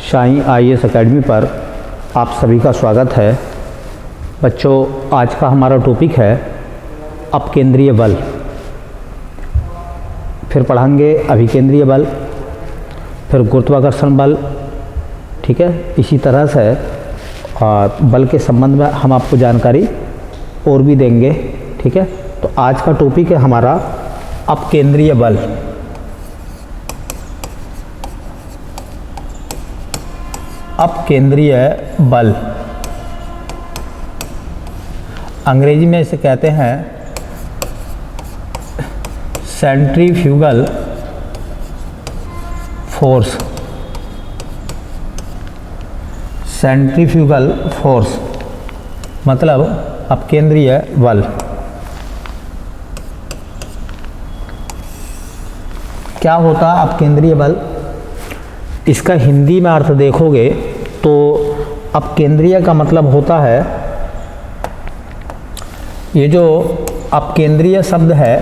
शाही IAS academy पर आप सभी का स्वागत है। बच्चों, आज का हमारा टॉपिक है अपकेंद्रीय बल। फिर पढ़ाएंगे अभिकेंद्रीय बल, फिर गुरुत्वाकर्षण बल। ठीक है, इसी तरह से बल के संबंध में हम आपको जानकारी और भी देंगे। ठीक है, तो आज का टॉपिक है हमारा अपकेंद्रीय बल। अपकेंद्रीय बल अंग्रेजी में इसे कहते हैं सेंट्रीफ्यूगल फोर्स। सेंट्रीफ्यूगल फोर्स मतलब अपकेंद्रीय बल। क्या होता अपकेंद्रीय बल? इसका हिंदी में अर्थ देखोगे तो अपकेंद्रीय का मतलब होता है, ये जो अपकेंद्रीय शब्द है,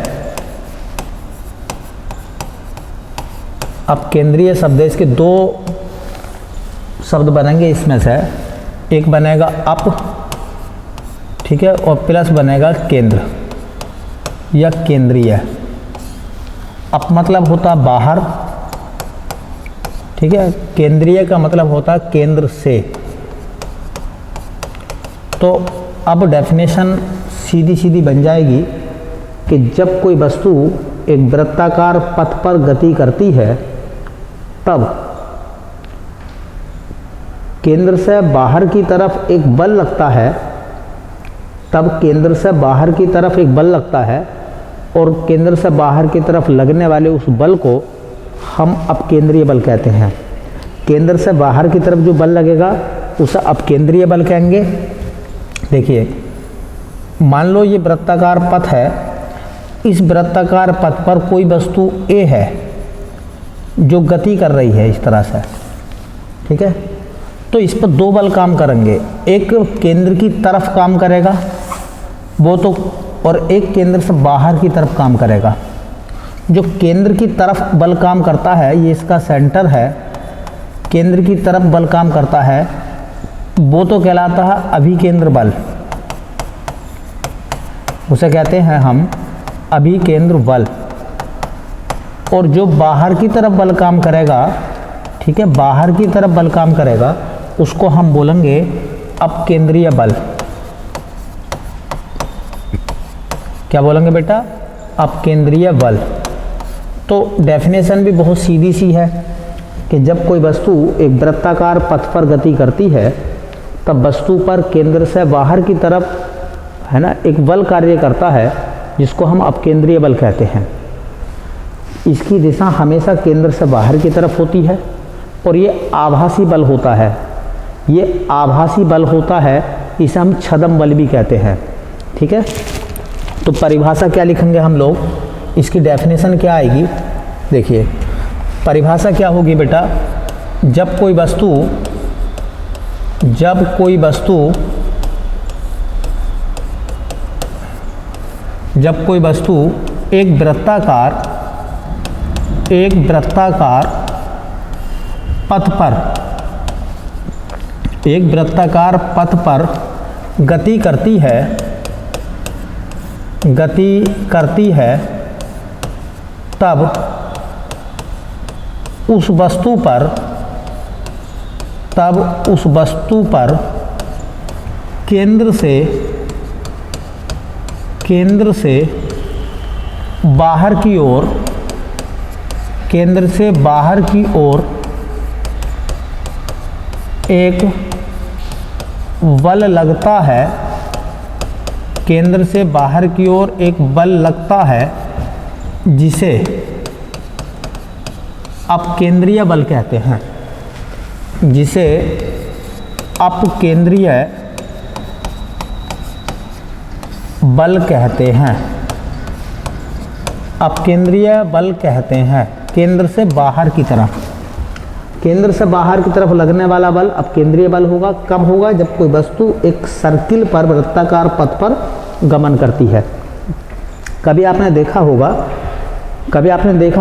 अपकेंद्रीय शब्द है, इसके दो शब्द बनेंगे इसमें से। एक बनेगा अप, ठीक है, और प्लस बनेगा केंद्र या केंद्रीय। अप मतलब होता बाहर, ठीक है, केंद्रीय का मतलब होता है केंद्र से। तो अब डेफिनेशन सीधी सीधी बन जाएगी कि जब कोई वस्तु एक वृत्ताकार पथ पर गति करती है तब केंद्र से बाहर की तरफ एक बल लगता है, तब केंद्र से बाहर की तरफ एक बल लगता है और केंद्र से बाहर की तरफ लगने वाले उस बल को हम अपकेंद्रीय बल कहते हैं। केंद्र से बाहर की तरफ जो बल लगेगा उसे अपकेंद्रीय बल कहेंगे। देखिए, मान लो ये वृत्ताकार पथ है, इस वृत्ताकार पथ पर कोई वस्तु ए है जो गति कर रही है इस तरह से, ठीक है। तो इस पर दो बल काम करेंगे, एक केंद्र की तरफ काम करेगा वो तो, और एक केंद्र से बाहर की तरफ काम करेगा। जो केंद्र की तरफ बल काम करता है, ये इसका सेंटर है, केंद्र की तरफ बल काम करता है, वो तो कहलाता है अभिकेंद्र बल, उसे कहते हैं हम अभिकेंद्र बल। और जो बाहर की तरफ बल काम करेगा, ठीक है, बाहर की तरफ बल काम करेगा, उसको हम बोलेंगे अपकेंद्रीय बल। क्या बोलेंगे बेटा? अपकेंद्रीय बल। तो डेफिनेशन भी बहुत सीधी सी है कि जब कोई वस्तु एक वृत्ताकार पथ पर गति करती है तब वस्तु पर केंद्र से बाहर की तरफ, है ना, एक बल कार्य करता है जिसको हम अपकेंद्रीय बल कहते हैं। इसकी दिशा हमेशा केंद्र से बाहर की तरफ होती है और ये आभासी बल होता है। ये आभासी बल होता है, इसे हम छद्म बल भी कहते हैं। ठीक है, तो परिभाषा क्या लिखेंगे हम लोग, इसकी डेफिनेशन क्या आएगी? देखिए, परिभाषा क्या होगी बेटा? जब कोई वस्तु एक वृत्ताकार पथ पर गति करती है तब उस वस्तु पर केंद्र से बाहर की ओर एक बल लगता है, केंद्र से बाहर की ओर एक बल लगता है जिसे अपकेंद्रीय बल कहते हैं, जिसे अपकेंद्रीय बल कहते हैं। अपकेंद्रीय बल कहते हैं केंद्र से बाहर की तरफ। केंद्र से बाहर की तरफ लगने वाला बल अपकेंद्रीय बल होगा। कब होगा? जब कोई वस्तु एक सर्किल पर, वृत्ताकार पथ पर गमन करती है। कभी आपने देखा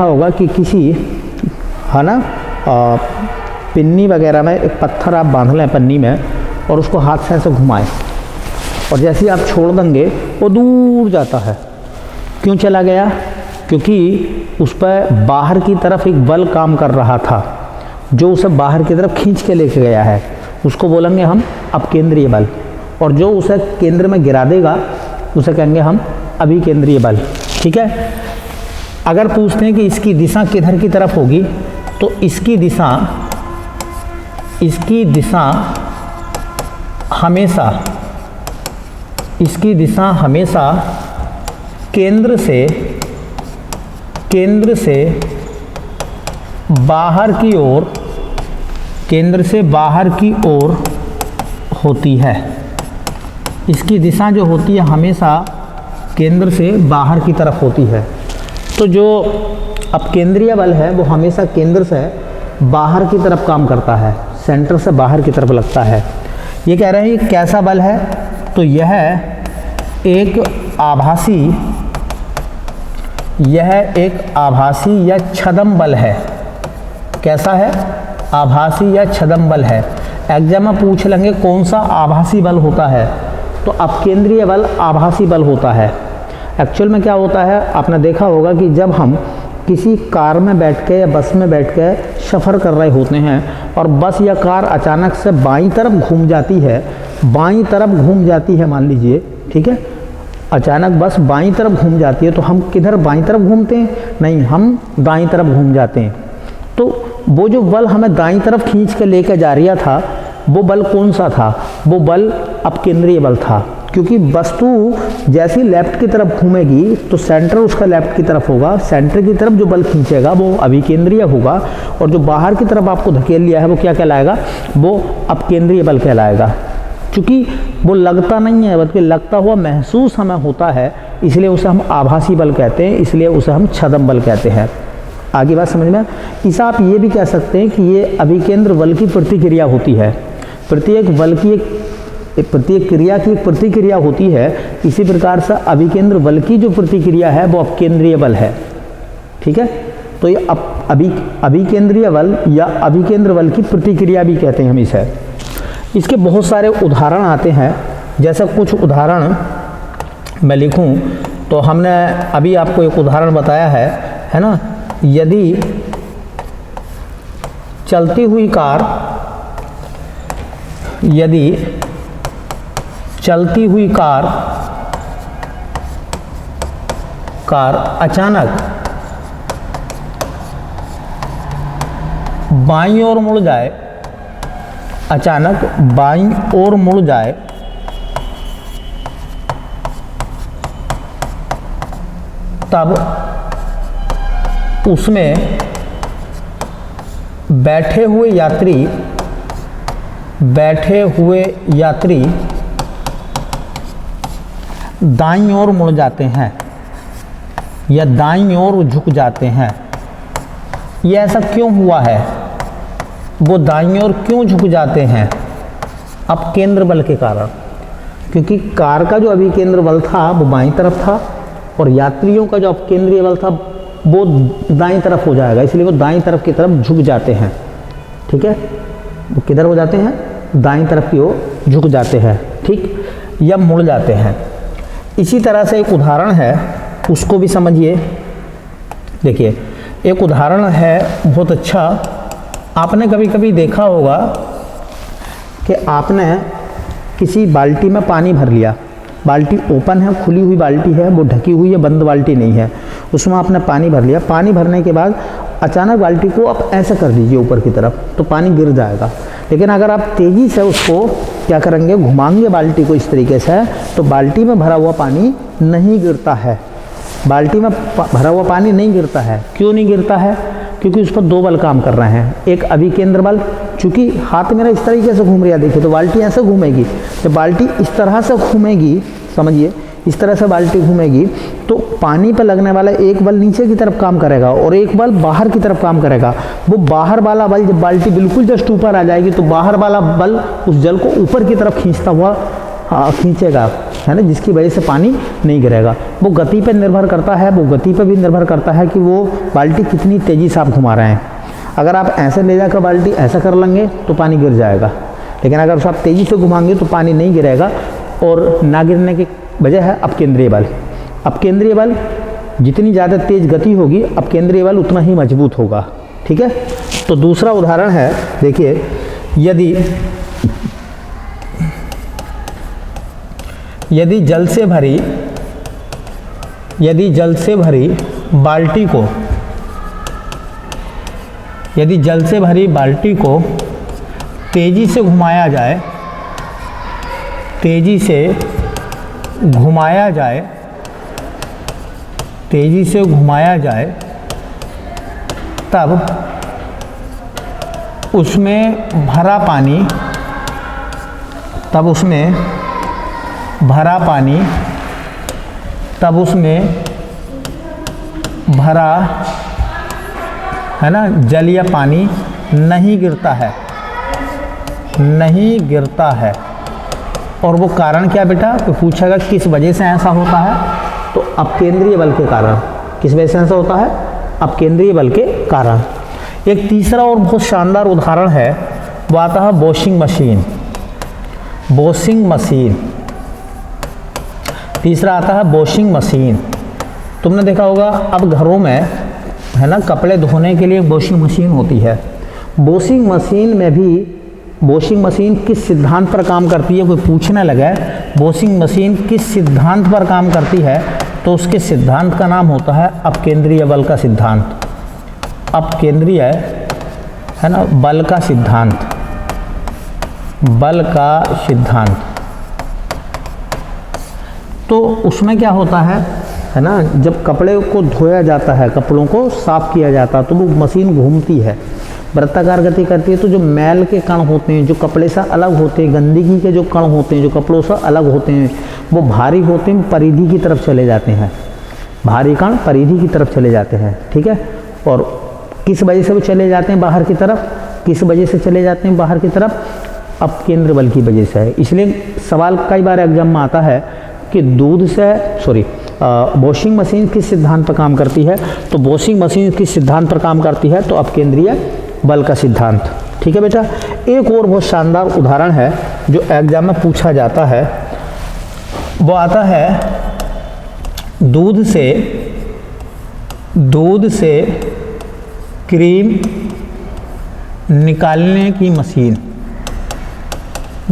होगा कि किसी, है ना, पिन्नी वगैरह में एक पत्थर आप बांध लें पन्नी में और उसको हाथ से ऐसे घुमाएं और जैसे ही आप छोड़ देंगे वो दूर जाता है। क्यों चला गया? क्योंकि उस पर बाहर की तरफ एक बल काम कर रहा था जो उसे बाहर की तरफ खींच के लेके गया है। उसको बोलेंगे हम अपकेंद्रीय बल, और जो उसे केंद्र में गिरा देगा उसे कहेंगे हम अभिकेंद्रीय बल। ठीक है। अगर पूछते हैं कि इसकी दिशा किधर की तरफ होगी, तो इसकी दिशा हमेशा केंद्र से बाहर की ओर होती है। इसकी दिशा जो होती है हमेशा केंद्र से बाहर की तरफ होती है। तो जो अपकेंद्रीय बल है वो हमेशा केंद्र से बाहर की तरफ काम करता है, सेंटर से बाहर की तरफ लगता है। ये कह रहे हैं ये कैसा बल है? तो यह एक आभासी या छद्म बल है। कैसा है? आभासी या छद्म बल है। एग्जाम में पूछ लेंगे कौन सा आभासी बल होता है, तो अपकेंद्रीय बल आभासी बल होता है। एक्चुअल में क्या होता है, आपने देखा होगा कि जब हम किसी कार में बैठ के या बस में बैठ के सफ़र कर रहे होते हैं और बस या कार अचानक से बाईं तरफ घूम जाती है, मान लीजिए, ठीक है, अचानक बस बाईं तरफ घूम जाती है, तो हम किधर बाईं तरफ घूमते हैं? नहीं, हम दाईं तरफ घूम जाते हैं। तो वो जो बल हमें दाईं तरफ खींच के लेकर जा रहा था वो बल कौन सा था? वो बल अपकेंद्रीय बल था, क्योंकि वस्तु जैसी लेफ्ट की तरफ घूमेगी तो सेंटर उसका लेफ्ट की तरफ होगा, सेंटर की तरफ जो बल खींचेगा वो अभिकेंद्रीय होगा, और जो बाहर की तरफ आपको धकेल लिया है वो क्या कहलाएगा? वो अपकेंद्रीय बल कहलाएगा। क्योंकि वो लगता नहीं है बल्कि लगता हुआ महसूस हमें होता है, इसलिए उसे हम आभासी बल कहते हैं, इसलिए उसे हम छद्म बल कहते हैं। आगे बात समझ में? इसे आप ये भी कह सकते हैं कि ये अभिकेंद्र बल की प्रतिक्रिया होती है। प्रत्येक बल की प्रत्येक क्रिया की एक प्रतिक्रिया होती है, इसी प्रकार से अभिकेंद्र बल की जो प्रतिक्रिया है वो अपकेंद्रीय बल है। ठीक है। तो ये अभिकेंद्रीय बल या अभिकेंद्र बल की प्रतिक्रिया भी कहते हैं हम इसे। इसके बहुत सारे उदाहरण आते हैं, जैसे कुछ उदाहरण मैं लिखूं तो हमने अभी आपको एक उदाहरण बताया है ना। यदि चलती हुई कार अचानक बाईं ओर मुड़ जाए, तब उसमें बैठे हुए यात्री दाईं ओर मुड़ जाते हैं या दाईं ओर झुक जाते हैं। ये ऐसा क्यों हुआ है? वो दाईं ओर क्यों झुक जाते हैं? अपकेंद्र बल के कारण, क्योंकि कार का जो अभिकेंद्र बल था वो बाईं तरफ था और यात्रियों का जो अपकेंद्रीय बल था वो दाईं तरफ हो जाएगा, इसलिए वो दाईं तरफ की तरफ झुक जाते हैं। ठीक है। वो किधर हो जाते हैं? दाईं तरफ की ओर झुक जाते हैं। ठीक, या मुड़ जाते हैं। इसी तरह से एक उदाहरण है, उसको भी समझिए। देखिए, एक उदाहरण है बहुत अच्छा। आपने कभी कभी देखा होगा कि आपने किसी बाल्टी में पानी भर लिया, बाल्टी ओपन है, खुली हुई बाल्टी है, वो ढकी हुई है, बंद बाल्टी नहीं है, उसमें आपने पानी भर लिया। पानी भरने के बाद अचानक बाल्टी को आप ऐसे कर दीजिए ऊपर की तरफ, तो पानी गिर जाएगा। लेकिन अगर आप तेज़ी से उसको क्या करेंगे, घुमाएंगे बाल्टी को इस तरीके से, तो बाल्टी में भरा हुआ पानी नहीं गिरता है। बाल्टी में भरा हुआ पानी नहीं गिरता है। क्यों नहीं गिरता है? क्योंकि उस पर दो बल काम कर रहे हैं। एक अभिकेंद्र बल, चूँकि हाथ मेरा इस तरीके से घूम रहा, देखिए तो बाल्टी ऐसे घूमेगी। जब बाल्टी इस तरह से घूमेगी, समझिए, इस तरह से बाल्टी घूमेगी, तो पानी पर लगने वाला एक बल नीचे की तरफ काम करेगा और एक बल बाहर की तरफ काम करेगा। वो बाहर वाला बल, जब बाल्टी बिल्कुल जस्ट ऊपर आ जाएगी तो बाहर वाला बल उस जल को ऊपर की तरफ खींचता हुआ खींचेगा, है ना, जिसकी वजह से पानी नहीं गिरेगा। वो गति पर निर्भर करता है, वो गति पर भी निर्भर करता है कि वो बाल्टी कितनी तेज़ी से आप घुमा रहे हैं। अगर आप ऐसे ले जाकर बाल्टी ऐसा कर लेंगे तो पानी गिर जाएगा, लेकिन अगर आप तेज़ी से घुमाएंगे तो पानी नहीं गिरेगा। और ना गिरने की वजह है अपकेंद्रीय बल। अपकेंद्रीय बल जितनी ज़्यादा तेज़ गति होगी, अपकेंद्रीय बल उतना ही मजबूत होगा। ठीक है। तो दूसरा उदाहरण है, देखिए, यदि जल से भरी बाल्टी को तेजी से घुमाया जाए तब उसमें भरा पानी है ना, जल या पानी नहीं गिरता है। और वो कारण क्या बेटा, तो पूछेगा किस वजह से ऐसा होता है, तो अपकेंद्रीय बल के कारण। किस वजह से ऐसा होता है, अपकेंद्रीय बल के कारण। एक तीसरा और बहुत शानदार उदाहरण है, वो आता है वॉशिंग मशीन। तीसरा आता है वॉशिंग मशीन। तुमने देखा होगा अब घरों में, है ना, कपड़े धोने के लिए वॉशिंग मशीन होती है। वॉशिंग मशीन किस सिद्धांत पर काम करती है, कोई पूछने लगा वॉशिंग मशीन किस सिद्धांत पर काम करती है, तो उसके सिद्धांत का नाम होता है अपकेंद्रीय बल का सिद्धांत। अपकेंद्रीय, है ना, बल का सिद्धांत। तो उसमें क्या होता है ना, जब कपड़े को धोया जाता है, कपड़ों को साफ किया जाता है, तो वो मशीन घूमती है, वृत्ताकार गति करती है। तो जो मैल के कण होते हैं, जो कपड़े से अलग होते हैं, गंदगी के जो कण होते हैं, जो कपड़ों से अलग होते हैं, वो भारी होते हैं, परिधि की तरफ चले जाते हैं। भारी कण परिधि की तरफ चले जाते हैं। ठीक है। और किस वजह से वो चले जाते हैं बाहर की तरफ, किस वजह से चले जाते हैं बाहर की तरफ, अपकेंद्र बल की वजह से है। इसलिए सवाल कई बार एग्जाम में आता है कि वॉशिंग मशीन किस सिद्धांत पर काम करती है, तो वॉशिंग मशीन किस सिद्धांत पर काम करती है, तो अपकेंद्रीय बल का सिद्धांत। ठीक है बेटा। एक और बहुत शानदार उदाहरण है जो एग्जाम में पूछा जाता है, वो आता है दूध से क्रीम निकालने की मशीन।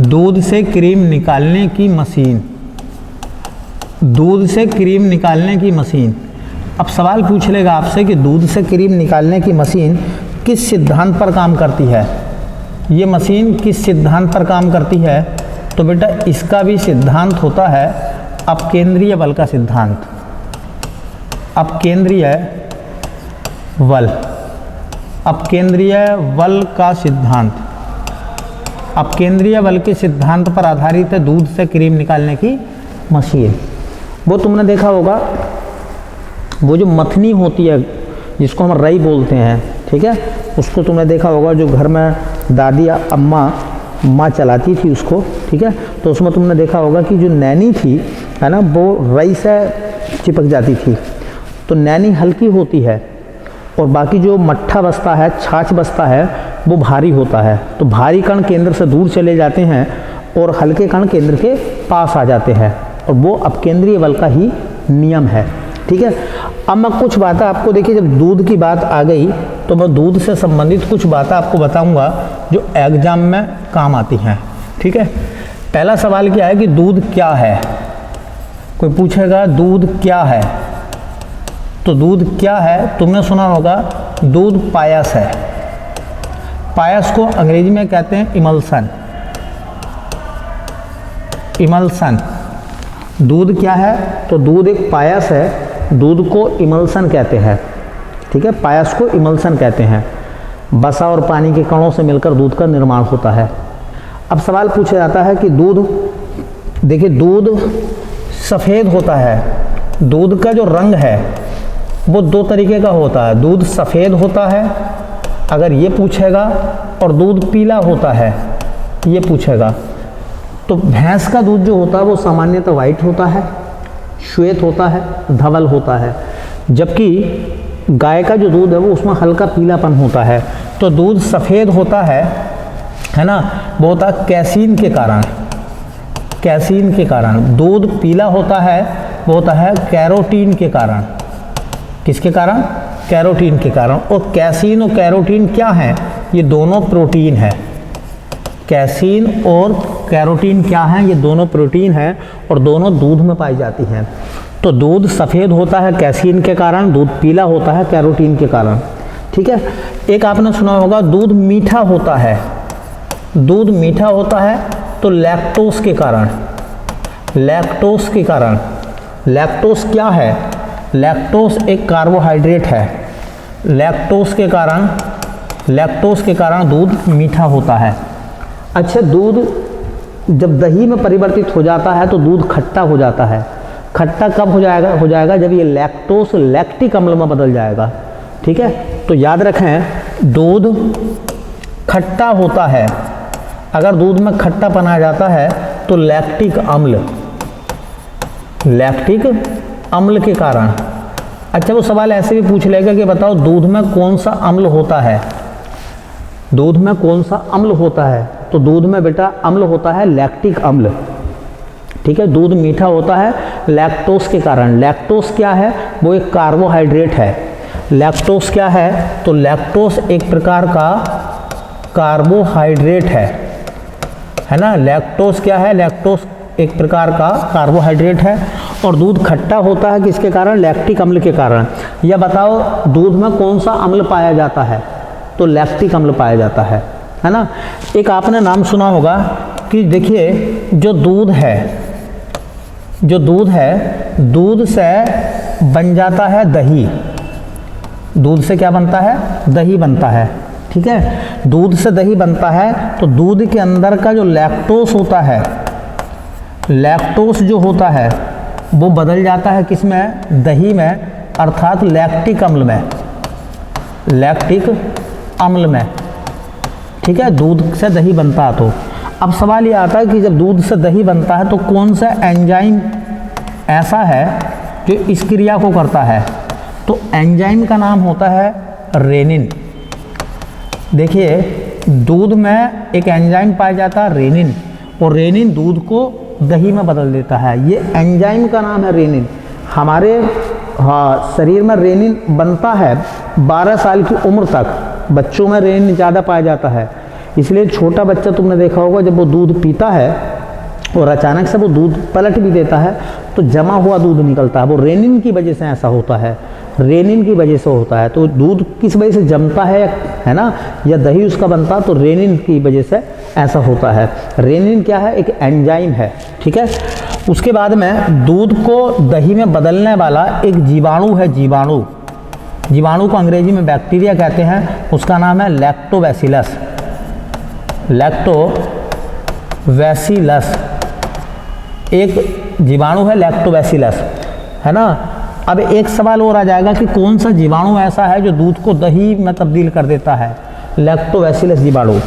दूध से क्रीम निकालने की मशीन। अब सवाल पूछ लेगा आपसे कि दूध से क्रीम निकालने की मशीन किस सिद्धांत पर काम करती है, ये मशीन किस सिद्धांत पर काम करती है, तो बेटा इसका भी सिद्धांत होता है अपकेंद्रीय बल का सिद्धांत। अपकेंद्रीय बल का सिद्धांत। अपकेंद्रीय बल के सिद्धांत पर आधारित है दूध से क्रीम निकालने की मशीन। वो तुमने देखा होगा, वो जो मथनी होती है जिसको हम रई बोलते हैं, ठीक है, उसको तुमने देखा होगा, जो घर में दादी या माँ चलाती थी उसको। ठीक है। तो उसमें तुमने देखा होगा कि जो नैनी थी, है ना, वो रई से चिपक जाती थी। तो नैनी हल्की होती है और बाकी जो मट्ठा बसता है, छाछ बसता है, वो भारी होता है। तो भारी कण केंद्र से दूर चले जाते हैं और हल्के कण केंद्र के पास आ जाते हैं, और वो अपकेंद्रीय बल का ही नियम है। ठीक है। अब मैं कुछ बातें आपको, देखिए जब दूध की बात आ गई तो मैं दूध से संबंधित कुछ बातें आपको बताऊंगा जो एग्जाम में काम आती हैं। ठीक है। पहला सवाल क्या है कि दूध क्या है, कोई पूछेगा दूध क्या है, तो दूध क्या है, तुमने सुना होगा दूध पायस है। पायस को अंग्रेजी में कहते हैं इमल्सन। दूध क्या है, तो दूध एक पायस है, दूध को इमल्सन कहते हैं। ठीक है। पायस को इमल्सन कहते हैं। बसा और पानी के कणों से मिलकर दूध का निर्माण होता है। अब सवाल पूछा जाता है कि दूध, देखिए दूध सफ़ेद होता है। दूध का जो रंग है वो दो तरीके का होता है, दूध सफ़ेद होता है अगर ये पूछेगा, और दूध पीला होता है ये पूछेगा। तो भैंस का दूध जो होता है वो सामान्यतः वाइट होता है, श्वेत होता है, धवल होता है, जबकि गाय का जो दूध है वो उसमें हल्का पीलापन होता है। तो तो दूध सफ़ेद होता है ना, वो होता है कैसीन के कारण। कैसीन के कारण। दूध पीला होता है वो होता है कैरोटीन के कारण। किसके कारण? कैरोटीन के कारण। और कैसीन और कैरोटीन क्या है? ये दोनों प्रोटीन है। कैसीन और कैरोटीन क्या है? ये दोनों प्रोटीन हैं और दोनों दूध में पाई जाती हैं। तो दूध सफ़ेद होता है कैसीन के कारण, दूध पीला होता है कैरोटीन के कारण। ठीक है। एक आपने सुना होगा दूध मीठा होता है। दूध मीठा होता है तो लैक्टोज के कारण। लैक्टोज के कारण। लैक्टोज क्या है? लैक्टोज एक कार्बोहाइड्रेट है। लैक्टोज के कारण दूध मीठा होता है। अच्छा, दूध जब दही में परिवर्तित हो जाता है तो दूध खट्टा हो जाता है। खट्टा कब हो जाएगा जब ये लैक्टोज लैक्टिक अम्ल में बदल जाएगा। ठीक है। तो याद रखें, दूध खट्टा होता है। अगर दूध में खट्टापन आ जाता है तो लैक्टिक अम्ल के कारण। अच्छा, वो सवाल ऐसे भी पूछ लेगा कि बताओ दूध में कौन सा अम्ल होता है? दूध में कौन सा अम्ल होता है? तो दूध में बेटा अम्ल होता है लैक्टिक अम्ल। ठीक है। दूध मीठा होता है लैक्टोज के कारण। लैक्टोज क्या है? वो एक कार्बोहाइड्रेट है। लैक्टोज क्या है? तो लैक्टोज एक प्रकार का कार्बोहाइड्रेट है ना। लैक्टोज क्या है? लैक्टोज एक प्रकार का कार्बोहाइड्रेट है। और दूध खट्टा होता है किसके कारण? लैक्टिक अम्ल के कारण। या बताओ दूध में कौन सा अम्ल पाया जाता है? तो लैक्टिक अम्ल पाया जाता है ना। एक आपने नाम सुना होगा कि देखिए, जो दूध है दूध से बन जाता है दही। दूध से क्या बनता है? दही बनता है। ठीक है। दूध से दही बनता है तो दूध के अंदर का जो लैक्टोज होता है, लैक्टोज जो होता है वो बदल जाता है किस में? दही में, अर्थात लैक्टिक अम्ल में। लैक्टिक अम्ल में। ठीक है। दूध से दही बनता है। तो अब सवाल ये आता है कि जब दूध से दही बनता है तो कौन सा एंजाइम ऐसा है जो इस क्रिया को करता है? तो एंजाइम का नाम होता है रेनिन। देखिए, दूध में एक एंजाइम पाया जाता है रेनिन, और रेनिन दूध को दही में बदल देता है। ये एंजाइम का नाम है रेनिन। हमारे शरीर में रेनिन बनता है 12 साल की उम्र तक। बच्चों में रेनिन ज़्यादा पाया जाता है, इसलिए छोटा बच्चा तुमने देखा होगा जब वो दूध पीता है और अचानक से वो दूध पलट भी देता है तो जमा हुआ दूध निकलता है। वो रेनिन की वजह से ऐसा होता है। रेनिन की वजह से होता है। तो दूध किस वजह से जमता है ना, या दही उसका बनता, तो रेनिन की वजह से ऐसा होता है। रेनिन क्या है? एक एंजाइम है। ठीक है। उसके बाद में दूध को दही में बदलने वाला एक जीवाणु है। जीवाणु को अंग्रेजी में बैक्टीरिया कहते हैं। उसका नाम है लैक्टोबैसिलस। लैक्टोबैसिलस एक जीवाणु है, लैक्टोबैसिलस, है ना। अब एक सवाल और आ जाएगा कि कौन सा जीवाणु ऐसा है जो दूध को दही में तब्दील कर देता है? लैक्टोबैसिलस जीवाणु।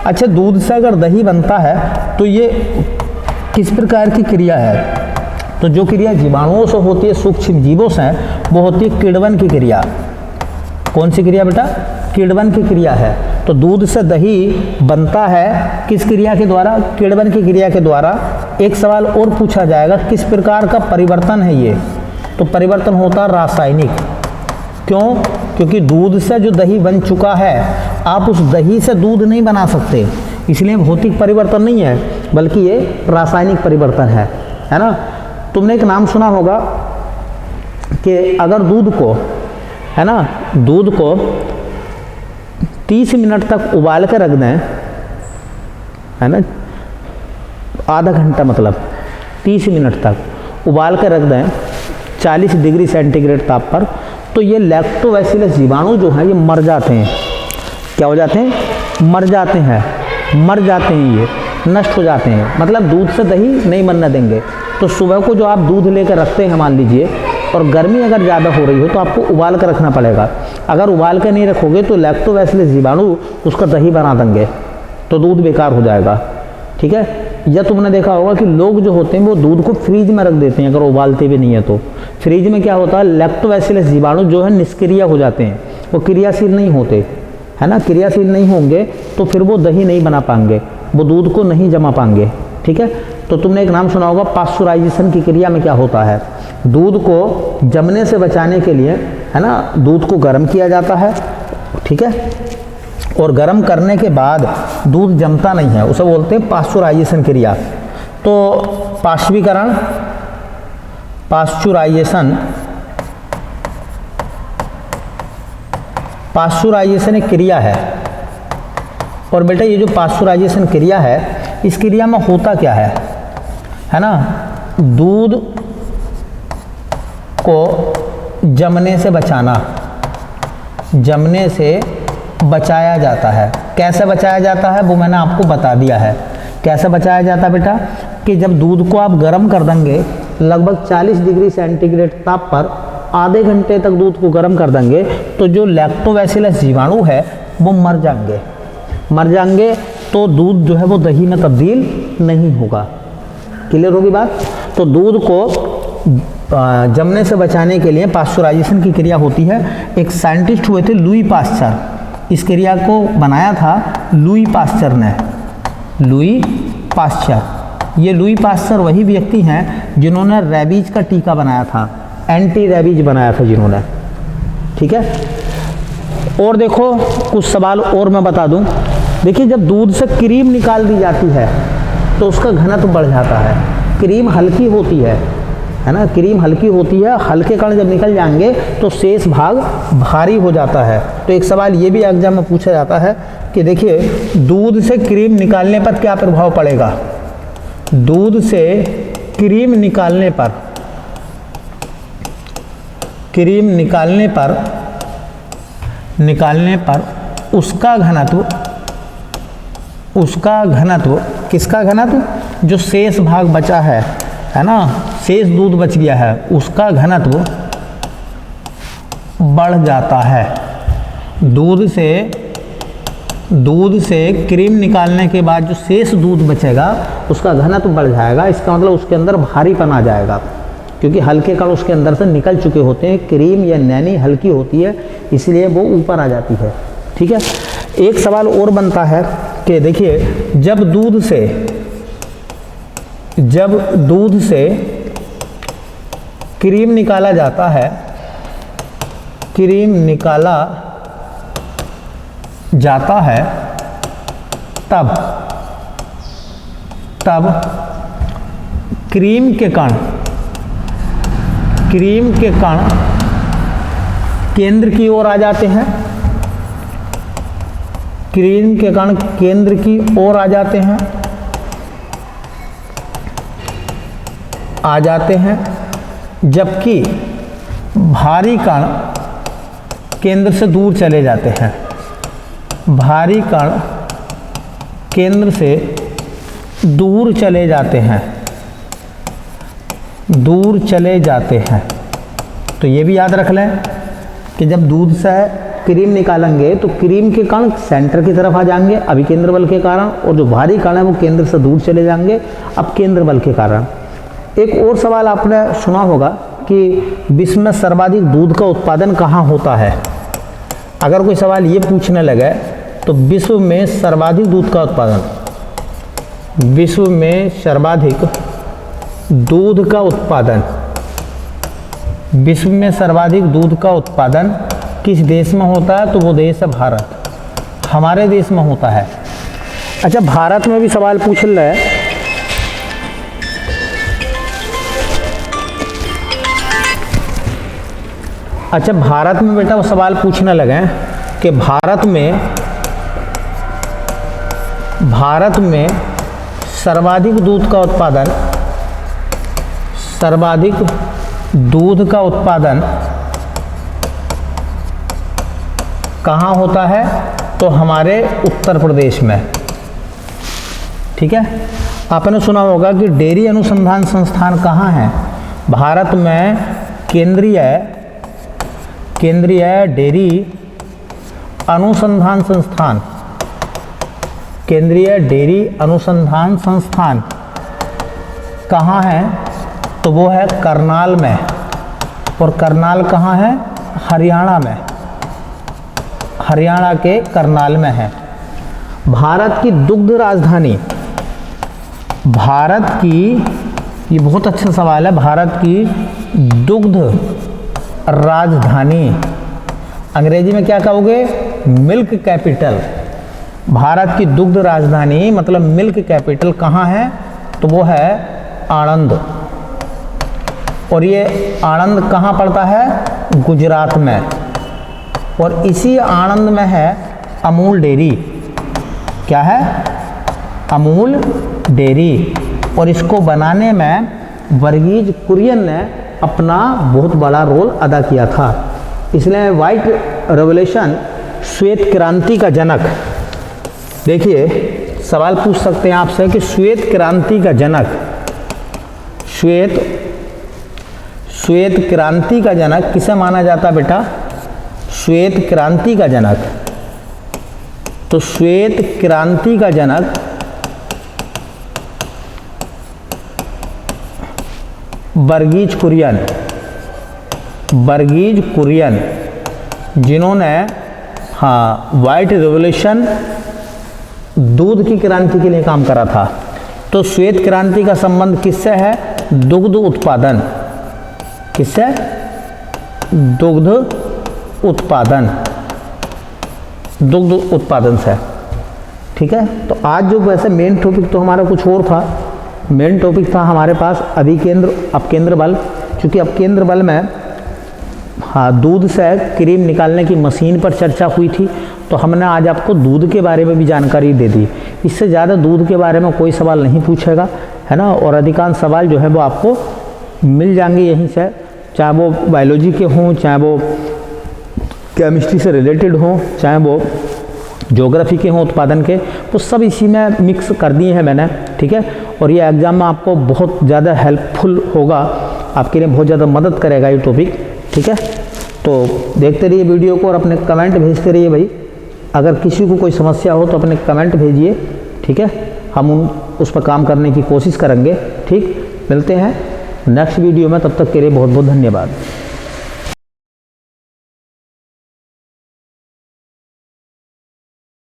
अच्छा, दूध से अगर दही बनता है तो ये किस प्रकार की क्रिया है? तो जो क्रिया जीवाणुओं से होती है, सूक्ष्म जीवों से, वो होती है किण्वन की क्रिया। कौन सी क्रिया बेटा? किण्वन की क्रिया है। तो दूध से दही बनता है किस क्रिया के द्वारा? किण्वन की क्रिया के द्वारा। एक सवाल और पूछा जाएगा, किस प्रकार का परिवर्तन है ये? तो परिवर्तन होता है रासायनिक। क्यों? क्योंकि दूध से जो दही बन चुका है, आप उस दही से दूध नहीं बना सकते, इसलिए भौतिक परिवर्तन नहीं है, बल्कि ये रासायनिक परिवर्तन है ना। तुमने एक नाम सुना होगा कि अगर दूध को, है ना, दूध को 30 मिनट तक उबाल कर रख दें, है ना, आधा घंटा मतलब 30 मिनट तक उबाल कर रख दें 40 डिग्री सेंटीग्रेड ताप पर, तो ये लैक्टोबैसिलस जीवाणु जो हैं ये मर जाते हैं। क्या हो जाते हैं? मर जाते हैं, ये नष्ट हो जाते हैं। मतलब दूध से दही नहीं बनने देंगे। तो सुबह को जो आप दूध लेकर रखते हैं मान लीजिए, और गर्मी अगर ज़्यादा हो रही हो तो आपको उबाल कर रखना पड़ेगा। अगर उबाल कर नहीं रखोगे तो लैक्टोबैसिलस जीवाणु उसका दही बना देंगे, तो दूध बेकार हो जाएगा। ठीक है। या तुमने देखा होगा कि लोग जो होते हैं वो दूध को फ्रीज में रख देते हैं, अगर उबालते भी नहीं है तो। फ्रीज में क्या होता है? लैक्टोबैसिलस जीवाणु जो है निष्क्रिय हो जाते हैं, वो क्रियाशील नहीं होते। है ना, क्रियाशील नहीं होंगे तो फिर वो दही नहीं बना पाएंगे, वो दूध को नहीं जमा पाएंगे। ठीक है, तो तुमने एक नाम सुना होगा पास्चुराइजेशन की क्रिया में क्या होता है, दूध को जमने से बचाने के लिए, है ना, दूध को गर्म किया जाता है। ठीक है, और गर्म करने के बाद दूध जमता नहीं है, उसे बोलते हैं पास्चुराइजेशन क्रिया। तो पाश्चुरीकरण, पास्चुराइजेशन एक क्रिया है। और बेटा ये जो पास्चुराइजेशन क्रिया है, इस क्रिया में होता क्या है ना, दूध को जमने से बचाना, जमने से बचाया जाता है। कैसे बचाया जाता है वो मैंने आपको बता दिया है। कैसे बचाया जाता है बेटा, कि जब दूध को आप गर्म कर देंगे लगभग 40 डिग्री सेंटीग्रेड ताप पर आधे घंटे तक दूध को गर्म कर देंगे, तो जो लैक्टोबैसिलस जीवाणु है वो मर जाएंगे, तो दूध जो है वो दही में तब्दील नहीं होगा। क्लियर होगी बात। तो दूध को जमने से बचाने के लिए पास्चुराइजेशन की क्रिया होती है। एक साइंटिस्ट हुए थे लुई पास्चर, इस क्रिया को बनाया था लुई पास्चर ने, लुई पास्चर। ये लुई पास्चर वही व्यक्ति हैं जिन्होंने रेबीज का टीका बनाया था, एंटी रेबीज बनाया था जिन्होंने। ठीक है, और देखो कुछ सवाल और मैं बता दूं। देखिए, जब दूध से क्रीम निकाल दी जाती है तो उसका घनत्व बढ़ जाता है। क्रीम हल्की होती है ना, क्रीम हल्की होती है, हल्के कण जब निकल जाएंगे तो शेष भाग भारी हो जाता है। तो एक सवाल ये भी एग्जाम में पूछा जाता है कि देखिए, दूध से क्रीम निकालने पर क्या प्रभाव पड़ेगा। दूध से क्रीम निकालने पर, क्रीम निकालने पर उसका घनत्व, किसका घनत्व, जो शेष भाग बचा है ना, शेष दूध बच गया है, उसका घनत्व बढ़ जाता है। दूध से क्रीम निकालने के बाद जो शेष दूध बचेगा उसका घनत्व बढ़ जाएगा। इसका मतलब उसके अंदर भारीपन आ जाएगा, क्योंकि हल्के कण उसके अंदर से निकल चुके होते हैं। क्रीम या नैनी हल्की होती है, इसलिए वो ऊपर आ जाती है। ठीक है, एक सवाल और बनता है कि देखिए, जब दूध से क्रीम निकाला जाता है, क्रीम निकाला जाता है, तब क्रीम के कण केंद्र की ओर आ जाते हैं। क्रीम के कण केंद्र की ओर आ जाते हैं, जबकि भारी कण केंद्र से दूर चले जाते हैं। भारी कण केंद्र से दूर चले जाते हैं। तो ये भी याद रख लें कि जब दूध से क्रीम निकालेंगे तो क्रीम के कण सेंटर की तरफ आ जाएंगे अभिकेंद्र बल के कारण, और जो भारी कण है वो केंद्र से दूर चले जाएंगे अपकेंद्र बल के कारण। एक और सवाल आपने सुना होगा कि विश्व में सर्वाधिक दूध का उत्पादन कहाँ होता है। अगर कोई सवाल ये पूछने लगे तो विश्व में सर्वाधिक दूध का उत्पादन, विश्व में सर्वाधिक दूध का उत्पादन, विश्व में सर्वाधिक दूध का उत्पादन किस देश में होता है, तो वो देश है भारत, हमारे देश में होता है। अच्छा, भारत में भी सवाल पूछ रहे हैं। अच्छा, भारत में बेटा वो सवाल पूछने लगे कि भारत में सर्वाधिक दूध का उत्पादन कहाँ होता है, तो हमारे उत्तर प्रदेश में। ठीक है, आपने सुना होगा कि डेयरी अनुसंधान संस्थान कहाँ है। भारत में केंद्रीय डेयरी अनुसंधान संस्थान, केंद्रीय डेयरी अनुसंधान संस्थान कहाँ है, तो वो है करनाल में। और करनाल कहाँ है, हरियाणा में। हरियाणा के करनाल में है। भारत की दुग्ध राजधानी, भारत की, ये बहुत अच्छा सवाल है, भारत की दुग्ध राजधानी अंग्रेजी में क्या कहोगे? Milk capital. भारत की दुग्ध राजधानी मतलब मिल्क कैपिटल कहाँ है? तो वो है आणंद। और ये आणंद कहाँ पड़ता है? गुजरात में। और इसी आणंद में है अमूल डेयरी। क्या है? अमूल डेयरी। और इसको बनाने में वर्गीज कुरियन ने अपना बहुत बड़ा रोल अदा किया था। इसलिए व्हाइट रेवोल्यूशन, श्वेत क्रांति का जनक, देखिए सवाल पूछ सकते हैं आपसे कि श्वेत क्रांति का जनक, श्वेत क्रांति का जनक किसे माना जाता है बेटा? श्वेत क्रांति का जनक, तो श्वेत क्रांति का जनक वर्गीज कुरियन, वर्गीज कुरियन, जिन्होंने हाँ व्हाइट रेवोल्यूशन, दूध की क्रांति के लिए काम करा था। तो श्वेत क्रांति का संबंध किससे है? दुग्ध उत्पादन। किससे? दुग्ध उत्पादन, दुग्ध उत्पादन से। ठीक है, तो आज जो वैसे मेन टॉपिक तो हमारा कुछ और था। मेन टॉपिक था हमारे पास अधिकेंद्र अपकेंद्र बल। चूँकि अपकेंद्र बल में हाँ दूध से क्रीम निकालने की मशीन पर चर्चा हुई थी, तो हमने आज आपको दूध के बारे में भी जानकारी दे दी। इससे ज़्यादा दूध के बारे में कोई सवाल नहीं पूछेगा, है ना। और अधिकांश सवाल जो है वो आपको मिल जाएंगे यहीं से, चाहे वो बायोलॉजी के हों, चाहे वो केमिस्ट्री से रिलेटेड हों, चाहे वो ज्योग्राफी के हों, उत्पादन के, वो सब इसी में मिक्स कर दिए हैं मैंने। ठीक है, और ये एग्ज़ाम में आपको बहुत ज़्यादा हेल्पफुल होगा, आपके लिए बहुत ज़्यादा मदद करेगा ये टॉपिक। ठीक है, तो देखते रहिए वीडियो को और अपने कमेंट भेजते रहिए भाई। अगर किसी को कोई समस्या हो तो अपने कमेंट भेजिए। ठीक है, हम उस पर काम करने की कोशिश करेंगे। ठीक, मिलते हैं नेक्स्ट वीडियो में, तब तक के लिए बहुत बहुत धन्यवाद।